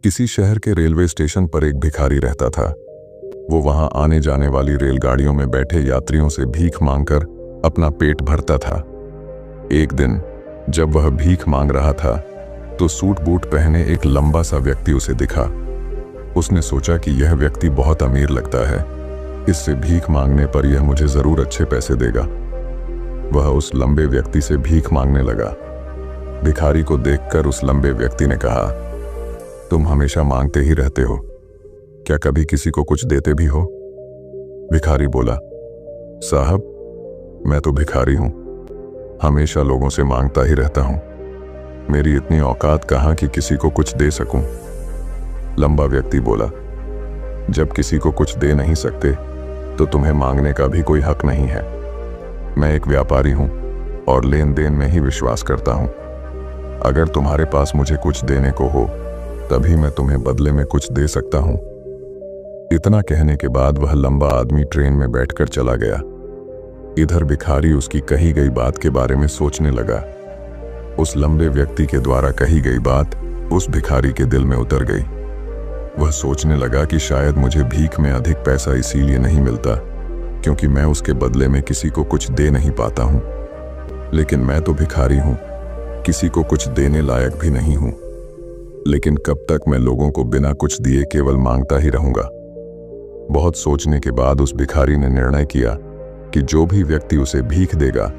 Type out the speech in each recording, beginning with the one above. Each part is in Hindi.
किसी शहर के रेलवे स्टेशन पर एक भिखारी रहता था। वो वहां आने जाने वाली रेलगाड़ियों में बैठे यात्रियों से भीख मांगकर अपना पेट भरता था। एक दिन जब वह भीख मांग रहा था तो सूट बूट पहने एक लंबा सा व्यक्ति उसे दिखा। उसने सोचा कि यह व्यक्ति बहुत अमीर लगता है, इससे भीख मांगने पर यह मुझे जरूर अच्छे पैसे देगा। वह उस लंबे व्यक्ति से भीख मांगने लगा। भिखारी को देखकर उस लंबे व्यक्ति ने कहा, तुम हमेशा मांगते ही रहते हो, क्या कभी किसी को कुछ देते भी हो? भिखारी बोला, साहब मैं तो भिखारी हूं, हमेशा लोगों से मांगता ही रहता हूं, मेरी इतनी औकात कहां कि किसी को कुछ दे सकूं। लंबा व्यक्ति बोला, जब किसी को कुछ दे नहीं सकते तो तुम्हें मांगने का भी कोई हक नहीं है। मैं एक व्यापारी हूं और लेन देन में ही विश्वास करता हूं। अगर तुम्हारे पास मुझे कुछ देने को हो तभी मैं तुम्हें बदले में कुछ दे सकता हूं। इतना कहने के बाद वह लंबा आदमी ट्रेन में बैठकर चला गया। इधर भिखारी उसकी कही गई बात के बारे में सोचने लगा। उस लंबे व्यक्ति के द्वारा कही गई बात उस भिखारी के दिल में उतर गई। वह सोचने लगा कि शायद मुझे भीख में अधिक पैसा इसीलिए नहीं मिलता क्योंकि मैं उसके बदले में किसी को कुछ दे नहीं पाता हूं। लेकिन मैं तो भिखारी हूं, किसी को कुछ देने लायक भी नहीं हूं। लेकिन कब तक मैं लोगों को बिना कुछ दिए केवल मांगता ही रहूंगा? बहुत सोचने के बाद उस भिखारी ने निर्णय किया कि जो भी व्यक्ति उसे भीख देगा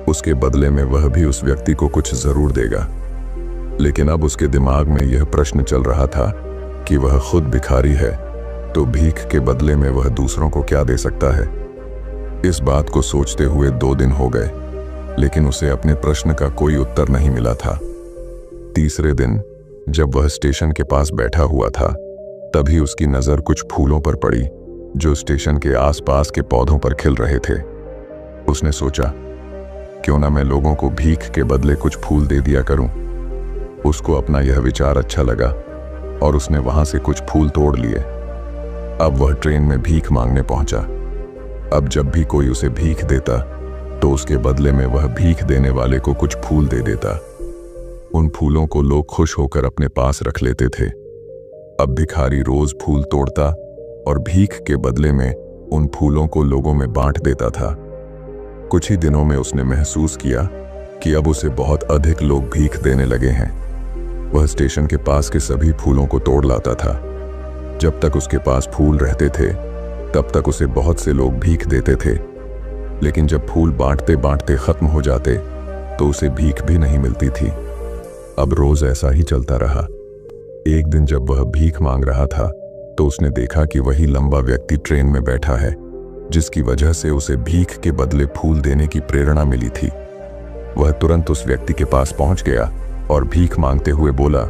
उसके बदले में वह भी उस व्यक्ति को कुछ जरूर देगा। लेकिन अब उसके दिमाग में यह प्रश्न चल रहा था कि वह खुद भिखारी है तो भीख के बदले में वह दूसरों को क्या दे सकता है। इस बात को सोचते हुए 2 दिन हो गए, लेकिन उसे अपने प्रश्न का कोई उत्तर नहीं मिला था। तीसरे दिन जब वह स्टेशन के पास बैठा हुआ था तभी उसकी नजर कुछ फूलों पर पड़ी जो स्टेशन के आसपास के पौधों पर खिल रहे थे। उसने सोचा, क्यों ना मैं लोगों को भीख के बदले कुछ फूल दे दिया करूं। उसको अपना यह विचार अच्छा लगा और उसने वहां से कुछ फूल तोड़ लिए। अब वह ट्रेन में भीख मांगने पहुंचा। अब जब भी कोई उसे भीख देता तो उसके बदले में वह भीख देने वाले को कुछ फूल दे देता। उन फूलों को लोग खुश होकर अपने पास रख लेते थे। अब भिखारी रोज फूल तोड़ता और भीख के बदले में उन फूलों को लोगों में बांट देता था। कुछ ही दिनों में उसने महसूस किया कि अब उसे बहुत अधिक लोग भीख देने लगे हैं। वह स्टेशन के पास के सभी फूलों को तोड़ लाता था। जब तक उसके पास फूल रहते थे तब तक उसे बहुत से लोग भीख देते थे, लेकिन जब फूल बांटते बांटते खत्म हो जाते तो उसे भीख भी नहीं मिलती थी। अब रोज ऐसा ही चलता रहा। एक दिन जब वह भीख मांग रहा था तो उसने देखा कि वही लंबा व्यक्ति ट्रेन में बैठा है जिसकी वजह से उसे भीख के बदले फूल देने की प्रेरणा मिली थी। वह तुरंत उस व्यक्ति के पास पहुंच गया और भीख मांगते हुए बोला,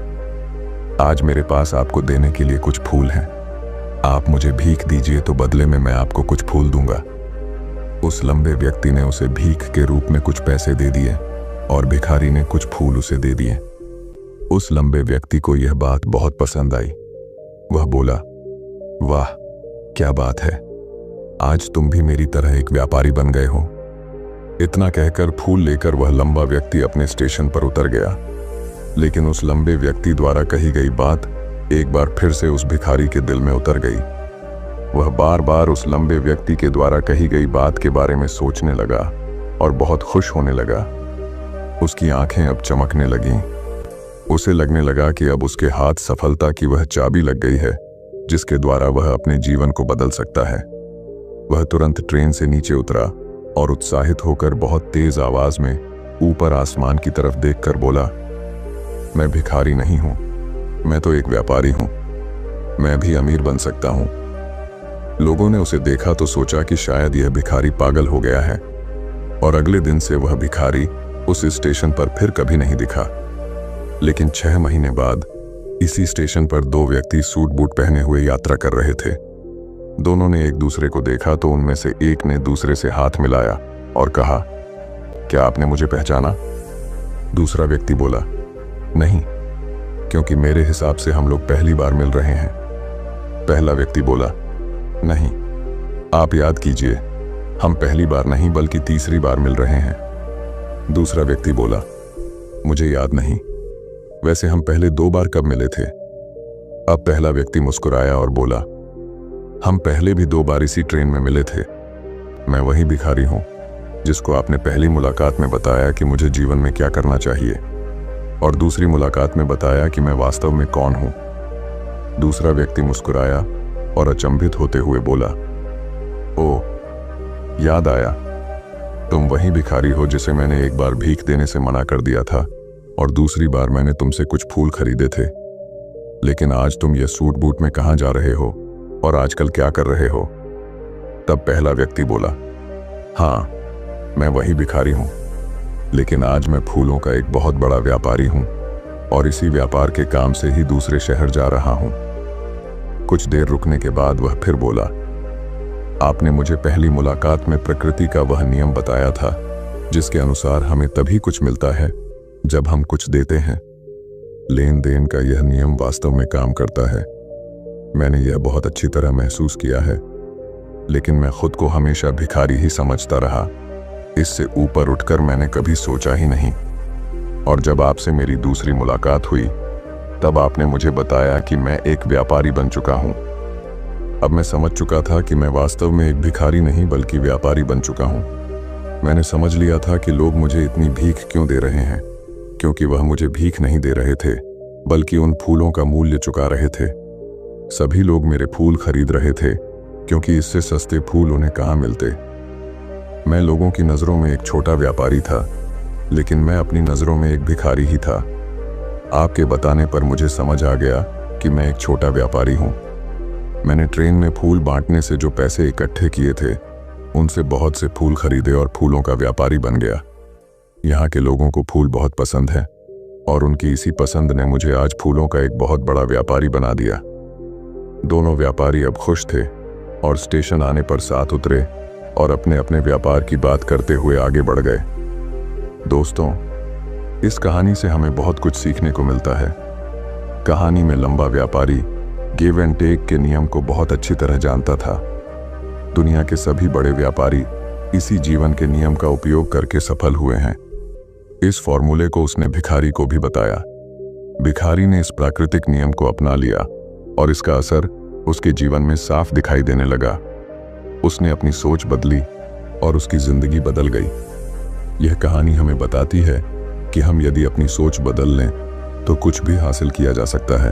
आज मेरे पास आपको देने के लिए कुछ फूल हैं, आप मुझे भीख दीजिए तो बदले में मैं आपको कुछ फूल दूंगा। उस लंबे व्यक्ति ने उसे भीख के रूप में कुछ पैसे दे दिए और भिखारी ने कुछ फूल उसे दे दिए। उस लंबे व्यक्ति को यह बात बहुत पसंद आई। वह बोला, वाह क्या बात है, आज तुम भी मेरी तरह एक व्यापारी बन गए हो। इतना कहकर फूल लेकर वह लंबा व्यक्ति अपने स्टेशन पर उतर गया। लेकिन उस लंबे व्यक्ति द्वारा कही गई बात एक बार फिर से उस भिखारी के दिल में उतर गई। वह बार बार उस लंबे व्यक्ति के द्वारा कही गई बात के बारे में सोचने लगा और बहुत खुश होने लगा। उसकी आंखें अब चमकने लगीं। उसे लगने लगा कि अब उसके हाथ सफलता की वह चाबी लग गई है जिसके द्वारा वह अपने जीवन को बदल सकता है। वह तुरंत ट्रेन से नीचे उतरा और उत्साहित होकर बहुत तेज आवाज में ऊपर आसमान की तरफ देखकर बोला, मैं भिखारी नहीं हूं, मैं तो एक व्यापारी हूं, मैं भी अमीर बन सकता हूं। लोगों ने उसे देखा तो सोचा कि शायद यह भिखारी पागल हो गया है और अगले दिन से वह भिखारी उस स्टेशन पर फिर कभी नहीं दिखा। लेकिन 6 महीने बाद इसी स्टेशन पर 2 व्यक्ति सूट बूट पहने हुए यात्रा कर रहे थे। दोनों ने एक दूसरे को देखा तो उनमें से एक ने दूसरे से हाथ मिलाया और कहा, क्या आपने मुझे पहचाना? दूसरा व्यक्ति बोला, नहीं, क्योंकि मेरे हिसाब से हम लोग पहली बार मिल रहे हैं। पहला व्यक्ति बोला, नहीं, आप याद कीजिए, हम पहली बार नहीं बल्कि तीसरी बार मिल रहे हैं। दूसरा व्यक्ति बोला, मुझे याद नहीं, वैसे हम पहले 2 बार कब मिले थे? अब पहला व्यक्ति मुस्कुराया और बोला, हम पहले भी 2 बार इसी ट्रेन में मिले थे। मैं वही भिखारी हूं जिसको आपने पहली मुलाकात में बताया कि मुझे जीवन में क्या करना चाहिए, और दूसरी मुलाकात में बताया कि मैं वास्तव में कौन हूं। दूसरा व्यक्ति मुस्कुराया और अचंभित होते हुए बोला, ओह, याद आया, तुम वही भिखारी हो जिसे मैंने एक बार भीख देने से मना कर दिया था और दूसरी बार मैंने तुमसे कुछ फूल खरीदे थे। लेकिन आज तुम ये सूट बूट में कहाँ जा रहे हो और आजकल क्या कर रहे हो? तब पहला व्यक्ति बोला, हाँ, मैं वही भिखारी हूं, लेकिन आज मैं फूलों का एक बहुत बड़ा व्यापारी हूं और इसी व्यापार के काम से ही दूसरे शहर जा रहा हूं। कुछ देर रुकने के बाद वह फिर बोला, आपने मुझे पहली मुलाकात में प्रकृति का वह नियम बताया था जिसके अनुसार हमें तभी कुछ मिलता है जब हम कुछ देते हैं। लेन देन का यह नियम वास्तव में काम करता है। मैंने यह बहुत अच्छी तरह महसूस किया है, लेकिन मैं खुद को हमेशा भिखारी ही समझता रहा। इससे ऊपर उठकर मैंने कभी सोचा ही नहीं। और जब आपसे मेरी दूसरी मुलाकात हुई तब आपने मुझे बताया कि मैं एक व्यापारी बन चुका हूं। अब मैं समझ चुका था कि मैं वास्तव में एक भिखारी नहीं बल्कि व्यापारी बन चुका हूं। मैंने समझ लिया था कि लोग मुझे इतनी भीख क्यों दे रहे हैं, क्योंकि वह मुझे भीख नहीं दे रहे थे बल्कि उन फूलों का मूल्य चुका रहे थे। सभी लोग मेरे फूल खरीद रहे थे क्योंकि इससे सस्ते फूल उन्हें कहाँ मिलते। मैं लोगों की नज़रों में एक छोटा व्यापारी था, लेकिन मैं अपनी नज़रों में एक भिखारी ही था। आपके बताने पर मुझे समझ आ गया कि मैं एक छोटा व्यापारी हूँ। मैंने ट्रेन में फूल बांटने से जो पैसे इकट्ठे किए थे उनसे बहुत से फूल खरीदे और फूलों का व्यापारी बन गया। यहाँ के लोगों को फूल बहुत पसंद है और उनकी इसी पसंद ने मुझे आज फूलों का एक बहुत बड़ा व्यापारी बना दिया। दोनों व्यापारी अब खुश थे और स्टेशन आने पर साथ उतरे और अपने अपने व्यापार की बात करते हुए आगे बढ़ गए। दोस्तों, इस कहानी से हमें बहुत कुछ सीखने को मिलता है। कहानी में लंबा व्यापारी गिव एंड टेक के नियम को बहुत अच्छी तरह जानता था। दुनिया के सभी बड़े व्यापारी इसी जीवन के नियम का उपयोग करके सफल हुए हैं। इस फॉर्मूले को उसने भिखारी को भी बताया। भिखारी ने इस प्राकृतिक नियम को अपना लिया और इसका असर उसके जीवन में साफ दिखाई देने लगा। उसने अपनी सोच बदली और उसकी जिंदगी बदल गई। यह कहानी हमें बताती है कि हम यदि अपनी सोच बदल लें तो कुछ भी हासिल किया जा सकता है।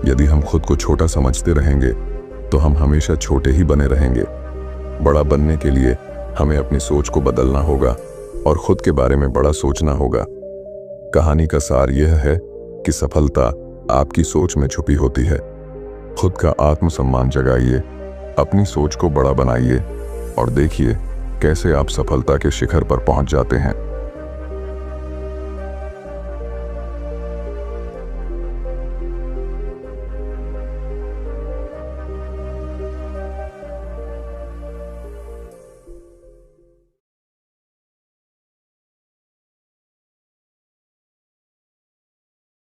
यदि हम खुद को छोटा समझते रहेंगे तो हम हमेशा छोटे ही बने रहेंगे। बड़ा बनने के लिए हमें अपनी सोच को बदलना होगा और खुद के बारे में बड़ा सोचना होगा। कहानी का सार यह है कि सफलता आपकी सोच में छुपी होती है। खुद का आत्मसम्मान जगाइए, अपनी सोच को बड़ा बनाइए और देखिए कैसे आप सफलता के शिखर पर पहुंच जाते हैं।